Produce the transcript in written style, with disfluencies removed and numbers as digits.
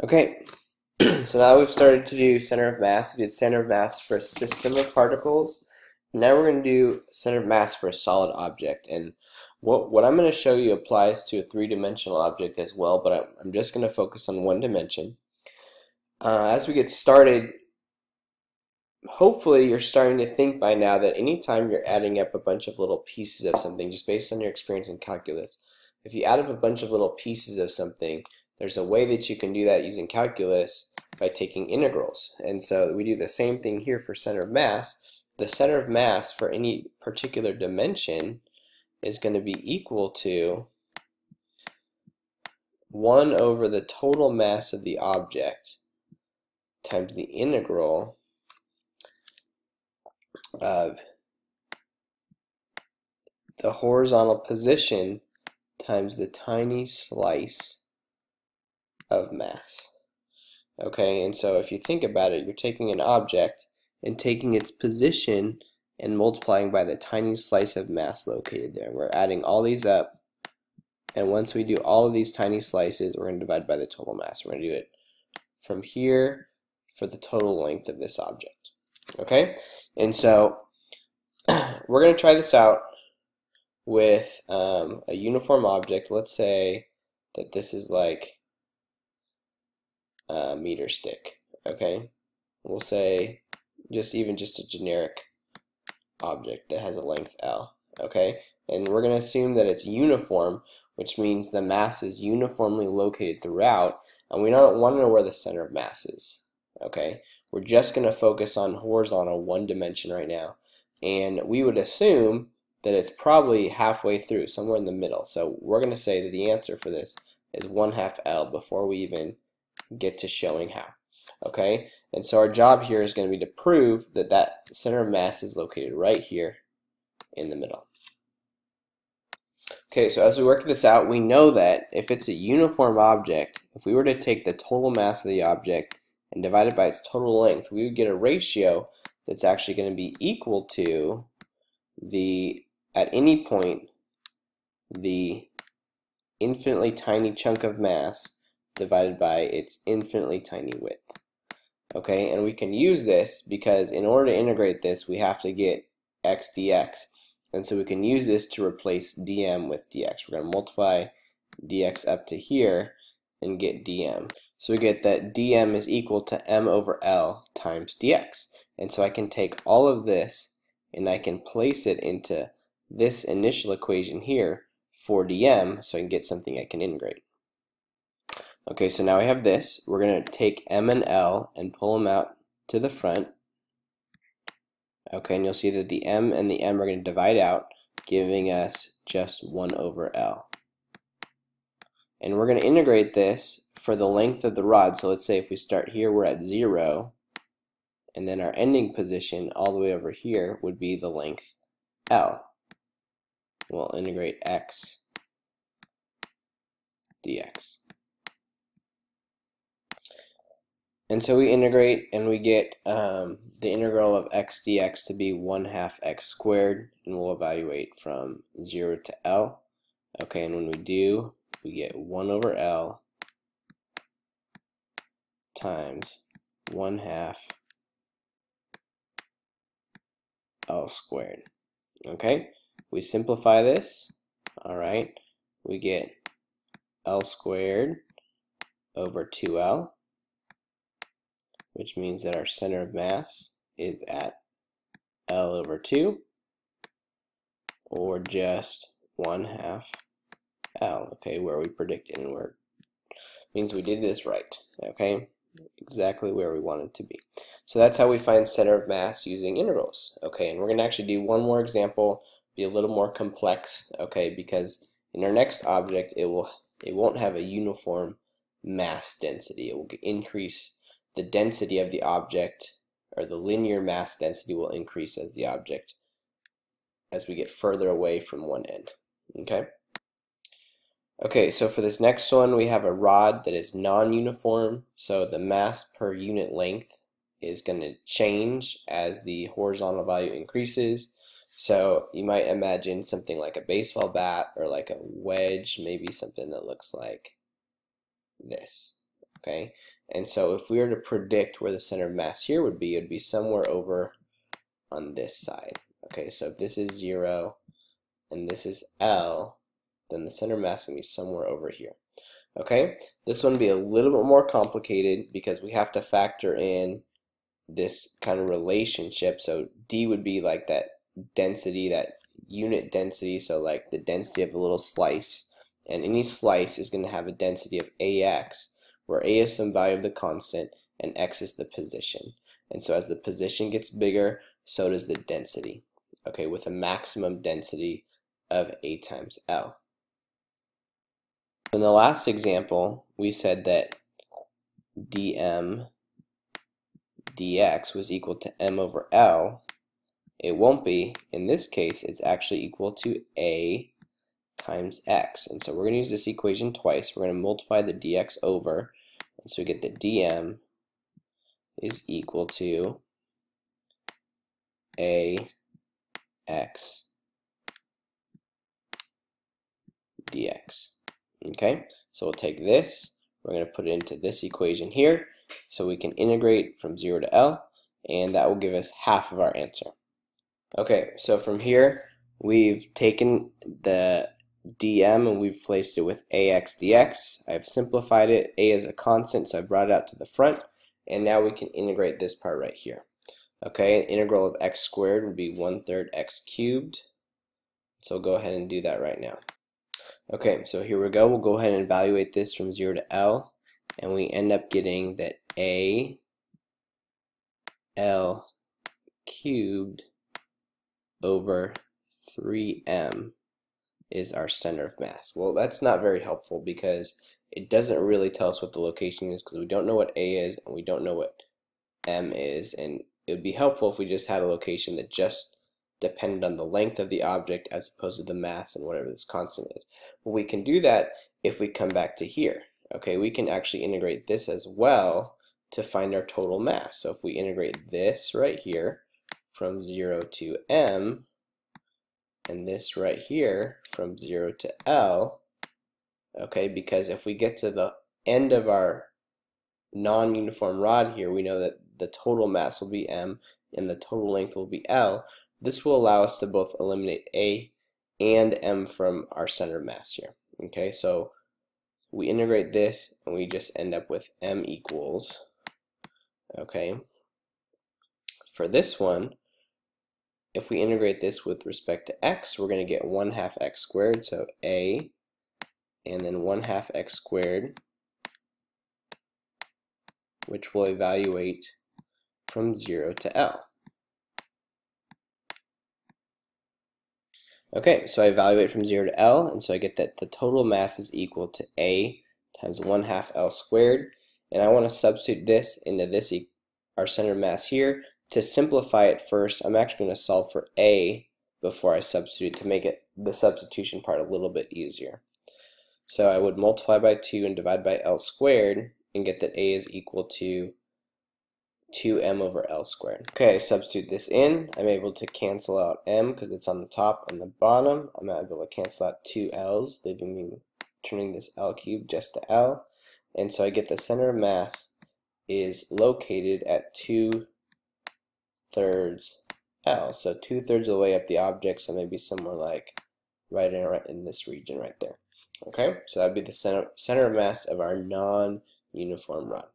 Okay, so now we've started to do center of mass. We did center of mass for a system of particles. Now we're going to do center of mass for a solid object. And what I'm going to show you applies to a three-dimensional object as well, but I'm just going to focus on one dimension. As we get started, hopefully you're starting to think by now that anytime you're adding up a bunch of little pieces of something, just based on your experience in calculus, if you add up a bunch of little pieces of something, there's a way that you can do that using calculus by taking integrals. And so we do the same thing here for center of mass. The center of mass for any particular dimension is going to be equal to 1 over the total mass of the object times the integral of the horizontal position times the tiny slice of mass. Okay, and so if you think about it, you're taking an object and taking its position and multiplying by the tiny slice of mass located there. We're adding all these up, and once we do all of these tiny slices, we're going to divide by the total mass. We're going to do it from here for the total length of this object. Okay, and so we're going to try this out with a uniform object. Let's say that this is like a meter stick. Okay, we'll say just a generic object that has a length L. Okay, and we're going to assume that it's uniform, which means the mass is uniformly located throughout, and we don't want to know where the center of mass is. Okay, we're just going to focus on horizontal one dimension right now, and we would assume that it's probably halfway through, somewhere in the middle. So we're going to say that the answer for this is 1/2 L before we even get to showing how. Okay, and so our job here is going to be to prove that that center of mass is located right here in the middle. Okay, so as we work this out, we know that if it's a uniform object, if we were to take the total mass of the object and divide it by its total length, we would get a ratio that's actually going to be equal to the, at any point, the infinitely tiny chunk of mass divided by its infinitely tiny width. Okay, and we can use this because in order to integrate this, we have to get x dx. And so we can use this to replace dm with dx. We're going to multiply dx up to here and get dm. So we get that dm is equal to m over L times dx. And so I can take all of this and I can place it into this initial equation here for dm, so I can get something I can integrate. Okay, so now we have this. We're going to take m and L and pull them out to the front. Okay, and you'll see that the m and the m are going to divide out, giving us just 1 over L. And we're going to integrate this for the length of the rod. So let's say if we start here, we're at 0, and then our ending position all the way over here would be the length L. We'll integrate x dx. And so we integrate and we get the integral of x dx to be 1/2 x squared, and we'll evaluate from 0 to L. Okay, and when we do, we get 1 over L times 1/2 L squared. Okay, we simplify this. Alright, we get L squared over 2L, which means that our center of mass is at L over 2, or just 1/2 L, okay, where we predicted, and where means we did this right, okay, exactly where we want it to be. So that's how we find center of mass using integrals, okay, and we're going to actually do one more example, be a little more complex, okay, because in our next object it won't have a uniform mass density. It will increase the density of the object, or the linear mass density will increase as the object, as we get further away from one end. Okay? Okay, so for this next one, we have a rod that is non-uniform, so the mass per unit length is going to change as the horizontal value increases. So you might imagine something like a baseball bat or like a wedge, maybe something that looks like this. okay? And so if we were to predict where the center of mass here would be, it would be somewhere over on this side. Okay, so if this is 0 and this is L, then the center of mass is going to be somewhere over here. Okay, this one will be a little bit more complicated because we have to factor in this kind of relationship. So D would be like that density, that unit density, so like the density of a little slice, and any slice is going to have a density of AX, where A is some value of the constant and X is the position. And so as the position gets bigger, so does the density, okay, with a maximum density of A times L. In the last example, we said that dm dx was equal to m over L. It won't be. In this case, it's actually equal to A times X. And so we're going to use this equation twice. We're going to multiply the dx over, and so we get that dm is equal to AX dx. Okay, so we'll take this, we're going to put it into this equation here, so we can integrate from 0 to L, and that will give us half of our answer. Okay, so from here, we've taken the dm and we've placed it with AX dx. I've simplified it. A is a constant, so I brought it out to the front, and now we can integrate this part right here. Okay, integral of x squared would be 1/3 x cubed, so we'll go ahead and do that right now. Okay, so here we go. We'll go ahead and evaluate this from 0 to L, and we end up getting that AL cubed over 3m is our center of mass. Well, that's not very helpful because it doesn't really tell us what the location is, because we don't know what A is and we don't know what M is, and it would be helpful if we just had a location that just depended on the length of the object as opposed to the mass and whatever this constant is. Well, we can do that if we come back to here. Okay, we can actually integrate this as well to find our total mass. So if we integrate this right here from 0 to m, and this right here from 0 to L, okay, because if we get to the end of our non-uniform rod here, we know that the total mass will be m and the total length will be L. This will allow us to both eliminate A and M from our center of mass here. Okay, so we integrate this and we just end up with M equals, okay, for this one, if we integrate this with respect to x, we're going to get 1/2 x squared, so A, and then 1/2 x squared, which will evaluate from 0 to L. Okay, so I evaluate from 0 to L, and so I get that the total mass is equal to A times 1/2 L squared, and I want to substitute this into this, our center mass here. To simplify it first, I'm actually going to solve for A before I substitute to make it the substitution part a little bit easier. So I would multiply by 2 and divide by L squared and get that A is equal to 2m over L squared. Okay, substitute this in. I'm able to cancel out m because it's on the top and the bottom. I'm able to cancel out 2 L's, leaving me turning this L cubed just to L. And so I get the center of mass is located at 2/3 L. So 2/3 of the way up the object, so maybe somewhere like right in this region right there. Okay, so that would be the center of mass of our non-uniform rod.